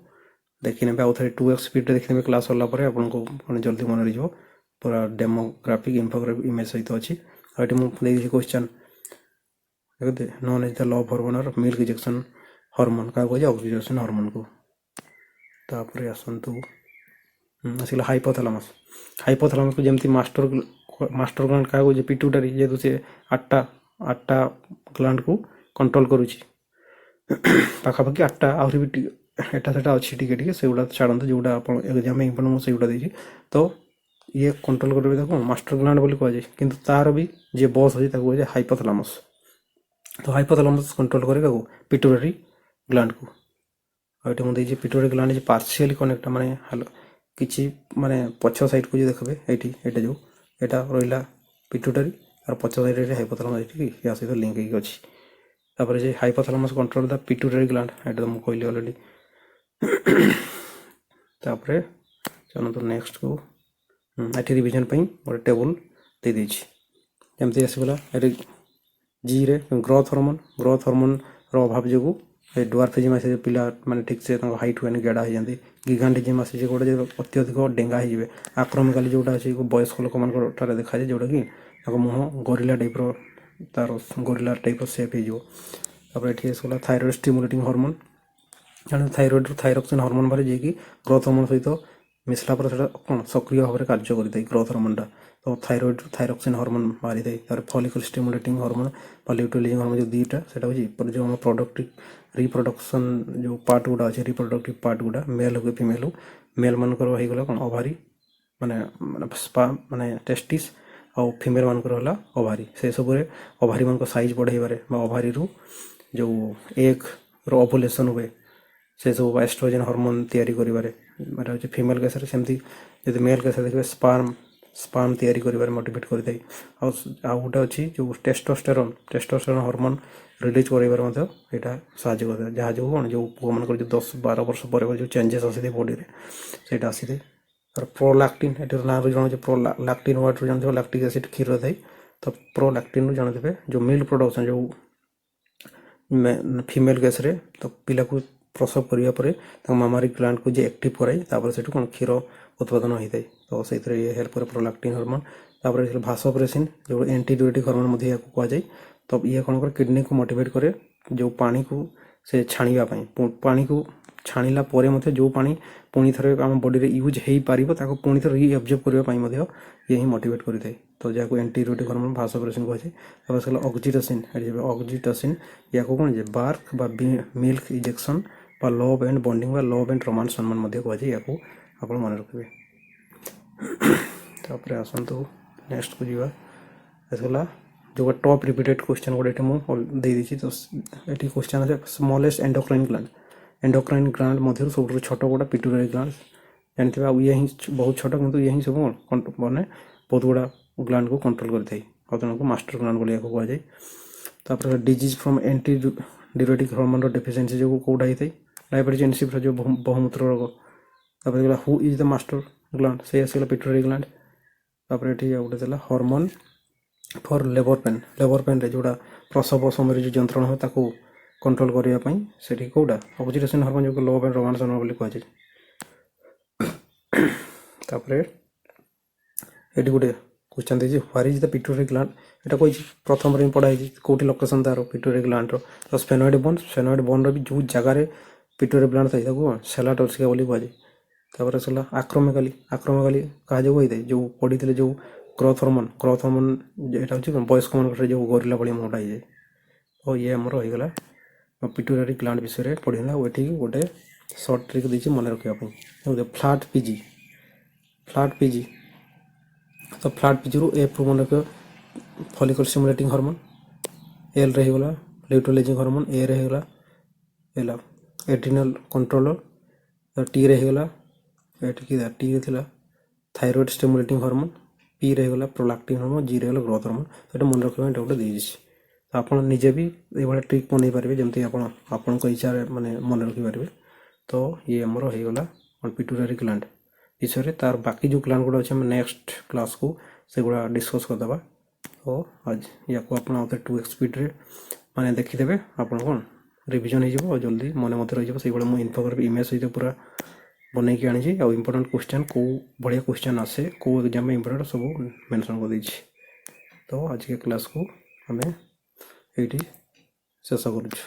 देखने आउ थे 2x स्पीड देखने क्लास सरला आपको जल्दी मन रही पूरा डेमोग्राफिक इन्फोग्राफिक इमेज सहित अच्छी ये मुझे question known as the love hormone और मिल्क इजेक्शन हार्मोन क्या कहे ऑक्सीटोसिन हार्मोन को तापर आसतु आसला हाइपोथैलेमस को जमती मास्टर ग्लैंड क्या कहे पिट्यूटरी जेहतु से आठटा ग्लैंड को कंट्रोल करुच्ची पाखापाखि 8टा आहरी भी एटा सेटा अच्छी टिके से गुड़ा छाड़ते जोटा आप एग्जाम मुझे गुड़ा देखिए तो ये कंट्रोल करेंगे कौन मास्टर ग्लैंड बोली कह जाए किंतु तार भी जी बस अच्छी कह जाए हाइपोथैलेमस तो हाइपोथैलेमस कंट्रोल करे क्या पिट्यूटरी ग्लैंड को ये मुझे पिट्यूटरी ग्लैंड पार्शियली कनेक्ट माने हेलो किसी माने पछ साइड को जो देखबे ये जो यहाँ रहा पिट्यूटरी और पछ साइड हाइपोथैलेमस या सहित लिंक होगी अच्छी तापर जे hypothalamus control the pituitary gland एटा तो मुझे कहली ऑलरेडी तापर चलते नेक्स्ट को ये रिविजन गोटे टेबल दे दीजिए जमती आसगला जी रे ग्रोथ हार्मोन अभाव जो डुआर्फिज्म आसे पिला माने ठीक से हाइट हुए गेड़ा हो जाती गिगांटिज्म आसी गोटे अत्यधिक डेंगा हो आक्रमिकाली जोटा अच्छे वयस्क लोक मान देखा जाए जोटा कि मुह गोरिल्ला टाइप तार गोरिल्ला टाइप सेप हो ये आसगला thyroid stimulating hormone thyroid thyroxine hormone बारे जी ग्रोथ हार्मोन सहित मिसला पर कौन सक्रिय भाव में कार्य करता है ग्रोथ हार्मोनटा तो थायरॉइड थायरोक्सिन हार्मोन बाहरी थाए फॉलिकल स्टिमुलेटिंग हार्मोन ल्यूटिलाइजिंग हार्मोन जो दुईटा से जो हम प्रोडक्टिव रिप्रोडक्शन जो पार्ट गुड़ा अच्छे रिप्रोडक्टिव पार्ट गुड़ा मेल हो फीमेल हो मेल मानकर हो गला कौन ओभारी माने स्पा माने टेस्टिस ଆଉ ଫିମେଲ୍ ମାନଙ୍କର ହେଲା ଓଭାରି। ସେସବୁରେ ଓଭାରି ମାନଙ୍କ ସାଇଜ୍ ବଢ଼େଇବାରେ ବା ଓଭାରିରୁ ଯେଉଁ ଏଗ୍ର ଓଭୁଲେସନ୍ ହୁଏ ସେସବୁ ଏଷ୍ଟ୍ରୋଜେନ୍ ହର୍ମୋନ୍ ତିଆରି କରିବାରେ ମାନେ ହେଉଛି ଫିମେଲ୍ କେସରେ। ସେମିତି ଯଦି ମେଲ୍ କେସରେ ଦେଖିବେ ସ୍ପାର୍ମ ତିଆରି କରିବାରେ ମୋଟିଭେଟ୍ କରିଥାଏ। ଆଉ ଗୋଟେ ଅଛି ଯେଉଁ ଟେଷ୍ଟୋଷ୍ଟେରୋନ୍ ହର୍ମୋନ୍ ରିଲିଜ୍ କରାଇବାରେ ମଧ୍ୟ ଏଇଟା ସାହାଯ୍ୟ କରିଥାଏ। ଯାହା ଯୋଗୁଁ କ'ଣ ଯେଉଁ ପୁଅମାନଙ୍କର ଯେଉଁ 10-12 ବର୍ଷ ପରେ ଯେଉଁ ଚେଞ୍ଜେସ୍ ଆସିଥାଏ ବଡ଼ିରେ ସେଇଟା ଆସିଥାଏ। ତାର ପ୍ରୋଲାକ୍ଟିନ୍, ଏଠିର ନାଁରୁ ଜଣାଉଛି ପ୍ରୋଲାକ୍ଟିନ୍ ୱାର୍ଡ଼ରୁ ଜାଣିଥିବ ଲାକ୍ଟିକ୍ ଏସିଡ୍ କ୍ଷୀର ଥାଏ। ତ ପ୍ରୋଲାକ୍ଟିନ୍ରୁ ଜାଣିଥିବେ ଯେଉଁ ମିଲ୍କ ପ୍ରଡକ୍ସନ୍ ଯେଉଁ ଫିମେଲ୍ କେସ୍ରେ ତ ପିଲାକୁ ପ୍ରସବ କରିବା ପରେ ତାଙ୍କ ମାମାରି ଗ୍ଲାଣ୍ଡକୁ ଯେ ଆକ୍ଟିଭ୍ କରାଇ ତାପରେ ସେଠୁ କ'ଣ କ୍ଷୀର ଉତ୍ପାଦନ ହୋଇଥାଏ। ତ ସେଇଥିରେ ଇଏ ହେଲ୍ପ କରେ ପ୍ରୋଲାକ୍ଟିନ୍ ହର୍ମୋନ୍। ତାପରେ ଭାସୋପ୍ରେସିନ୍ ଯେଉଁ ଆଣ୍ଟିଡିୟୁରେଟିକ୍ ହର୍ମୋନ୍ ମଧ୍ୟ ଏହାକୁ କୁହାଯାଏ। ତ ଇଏ କ'ଣ କରେ କିଡ଼ନୀକୁ ମୋଟିଭେଟ୍ କରେ ଯେଉଁ ପାଣିକୁ ସେ ଛାଣିବା ପାଇଁ। ପାଣିକୁ ଛାଣିଲା ପରେ ମଧ୍ୟ ଯେଉଁ ପାଣି ପୁଣି ଥରେ ଆମ ବଡ଼ିରେ ୟୁଜ୍ ହେଇପାରିବ ତାକୁ ପୁଣି ଥରେ ରିଅବଜର୍ଭ କରିବା ପାଇଁ ମଧ୍ୟ ଇଏ ହିଁ ମୋଟିଭେଟ୍ କରିଥାଏ। ତ ଯାହାକୁ ଆଣ୍ଟିଡିୟୁରେଟିକ୍ ହର୍ମୋନ୍ ଭାସୋପ୍ରେସିନ୍ କୁହାଯାଏ। ତାପରେ ସେ ଅକ୍ସିଟୋସିନ୍ ୟାକୁ କ'ଣ ଯେ ବାର୍କ ବା ମିଲ୍କ ଇଜେକ୍ସନ୍ ବା ଲଭ୍ ଆଣ୍ଡ ବଣ୍ଡିଂ ବା ଲଭ୍ ଆଣ୍ଡ ରୋମାନ୍ସ ହର୍ମୋନ୍ ମଧ୍ୟ କୁହାଯାଏ। ୟାକୁ ଆପଣ ମନେ ରଖିବେ। ତାପରେ ଆସନ୍ତୁ ନେକ୍ସଟକୁ ଯିବା। ଆସିଗଲା ଯେଉଁ ଟପ୍ ରିପିଟେଡ୍ କ୍ୱେଶ୍ଚନ୍ ଗୋଟେ ଏଠି ମୁଁ ଦେଇଦେଇଛି। ତ ଏଠି କ୍ୱେଶ୍ଚନ୍ ଅଛି ସ୍ମଲେଷ୍ଟ ଏଣ୍ଡୋକ୍ରାଇନ୍ ଗ୍ଲାଣ୍ଡ ମଧ୍ୟରୁ ସବୁଠୁ ଛୋଟ ଗୋଟେ ପିଟ୍ୟୁଟାରୀ ଗ୍ଲାଣ୍ଡ ଜାଣିଥିବେ। ଆଉ ଇଏ ହିଁ ବହୁତ ଛୋଟ କିନ୍ତୁ ଇଏ ହିଁ ସବୁ ମାନେ ବହୁତ ଗୁଡ଼ା ଗ୍ଲାଣ୍ଡକୁ କଣ୍ଟ୍ରୋଲ କରିଥାଏ। ଆଉ ତେଣୁ ମାଷ୍ଟର ଗ୍ଲାଣ୍ଡ ବୋଲି ଏହାକୁ କୁହାଯାଏ। ତାପରେ ଡିଜିଜ୍ ଫ୍ରମ୍ ଆଣ୍ଟିଡିୟୁରେଟିକ୍ ହର୍ମୋନ୍ର ଡେଫିସିଏନ୍ସି ଯୋଗୁଁ କେଉଁଟା ହେଇଥାଏ? ଡାଇବେଟିସ୍ ଇନସିପ୍ଟର ଯେଉଁ ବହୁମୂତ୍ର ରୋଗ। ତାପରେ ହେଲା who is the master gland, ସେ ଆସିଗଲା ପିଟ୍ୟୁଟାରୀ ଗ୍ଲାଣ୍ଡ। ତାପରେ ଏଠି ଆଉ ଗୋଟେ ଥିଲା ହର୍ମୋନ୍ ଫର୍ ଲେବର ପେନ୍ରେ ଯେଉଁଟା ପ୍ରସବ ସମୟରେ ଯେଉଁ ଯନ୍ତ୍ରଣା ହୁଏ ତାକୁ କଣ୍ଟ୍ରୋଲ କରିବା ପାଇଁ ସେଠି କେଉଁଟା ଅକ୍ସିଟୋସିନ୍ ହର୍ମୋନ୍ ଯେଉଁ ଲଭ୍ ଆଣ୍ଡ ରୋମାନ୍ସ ହର୍ମୋନ୍ ବୋଲି କୁହାଯାଏ। ତାପରେ ଏଠି ଗୋଟେ କ୍ୱେଶ୍ଚନ୍ ଦେଇଛି what is the pituitary gland. ଏଇଟା କହିଛି ପ୍ରଥମରେ ହିଁ ପଢ଼ା ହେଇଛି କୋଉଠି ଲୋକେସନ୍ ତାର ପିଟ୍ୟୁଟାରୀ ଗ୍ଲାଣ୍ଡର। ତ ସ୍ଫେନଏଡ୍ ବୋନ୍ର ବି ଯେଉଁ ଜାଗାରେ ପିଟ୍ୟୁଟାରୀ ଗ୍ଲାଣ୍ଡ ଥାଏ ତାକୁ ସେଲାଟୋର୍ସିକା ବୋଲି କୁହାଯାଏ। ତାପରେ ଆସିଲା ଆକ୍ରୋମେଗାଲି କାହା ଯୋଗୁଁ ହେଇଥାଏ? ଯେଉଁ ପଢ଼ିଥିଲେ ଯେଉଁ ଗ୍ରୋଥ୍ ହର୍ମୋନ୍ ଏଇଟା ହେଉଛି ବୟସ୍କମାନଙ୍କର ଯେଉଁ ଗରିଲା ଭଳି ମୁହଁଟା ହେଇଯାଏ। ତ ଇଏ ଆମର ହେଇଗଲା ପିଟ୍ୟୁଟାରୀ ଗ୍ଲାଣ୍ଡ ବିଷୟରେ ପଢ଼ିଲା। ଆଉ ଏଠିକି ଗୋଟେ ସର୍ଟ ଟ୍ରିକ୍ ଦେଇଛି ମନେ ରଖିବା ପାଇଁ। ଫ୍ଲାଟ୍ ପିଜି ତ ଫ୍ଲାଟ୍ ପିଜିରୁ ଏଫ୍ରୁ ମନେ ରଖିବ ଫଲିକଲ୍ ସ୍ଟିମୁଲେଟିଂ ହର୍ମୋନ୍, ଏଲ୍ରେ ହେଇଗଲା ଲ୍ୟୁଟେଲାଇଜିଂ ହର୍ମୋନ୍, ଏରେ ହେଇଗଲା ଏଡ୍ରିନାଲ୍ କଣ୍ଟ୍ରୋଲର୍, ଟିରେ ହେଇଗଲା ଟିରେ ଥିଲା ଥାଇରଏଡ଼୍ ସ୍ଟିମୁଲେଟିଂ ହର୍ମୋନ୍, ପିରେ ହେଇଗଲା ପ୍ରୋଲାକ୍ଟିନ୍ ହର୍ମୋନ୍, ଜିରେ ହେଇଗଲା ଗ୍ରୋଥ୍ ହର୍ମୋନ୍। ସେଇଟା ମନେ ରଖିବା ଏଇଟା ଗୋଟେ ଦେଇଛି। ତ ଆପଣ ନିଜେ ବି ଏଇଭଳିଆ ଟ୍ରିକ୍ ବନେଇ ପାରିବେ ଯେମିତି ଆପଣଙ୍କ ଇଚ୍ଛାରେ ମାନେ ମନେ ରଖିପାରିବେ। ତ ଇଏ ଆମର ହେଇଗଲା ପିଟ୍ୟୁଟାରୀ ଗ୍ଲାଣ୍ଡ ବିଷୟରେ। ତାର ବାକି ଯେଉଁ ଗ୍ଲାଣ୍ଡ ଗୁଡ଼ା ଅଛି ଆମେ ନେକ୍ସଟ କ୍ଲାସ୍କୁ ସେଗୁଡ଼ା ଡିସ୍କସ୍ କରିଦେବା। ତ ଆଜି ୟାକୁ ଆପଣ ଆଉଥରେ 2x ସ୍ପିଡ଼୍ରେ ମାନେ ଦେଖିଦେବେ, ଆପଣ କ'ଣ ରିଭିଜନ୍ ହେଇଯିବ ଆଉ ଜଲ୍ଦି ମନେ ମଧ୍ୟ ରହିଯିବ। ସେଇଭଳିଆ ମୁଁ ଇନଫୋଗ୍ରାଫିକ୍ ଇମେଜ୍ ସହିତ ପୁରା ବନେଇକି ଆଣିଛି। ଆଉ ଇମ୍ପୋର୍ଟାଣ୍ଟ କ୍ୱେଶ୍ଚନ୍ କେଉଁ ଭଳିଆ କ୍ୱେଶ୍ଚନ୍ ଆସେ କେଉଁ ଏକ୍ଜାମ୍ରେ ଇମ୍ପୋର୍ଟାଣ୍ଟ ସବୁ ମେନସନ୍ କରିଦେଇଛି। ତ ଆଜିକା କ୍ଲାସ୍କୁ ଆମେ ଏଇଠି ଶେଷ କରୁଛୁ।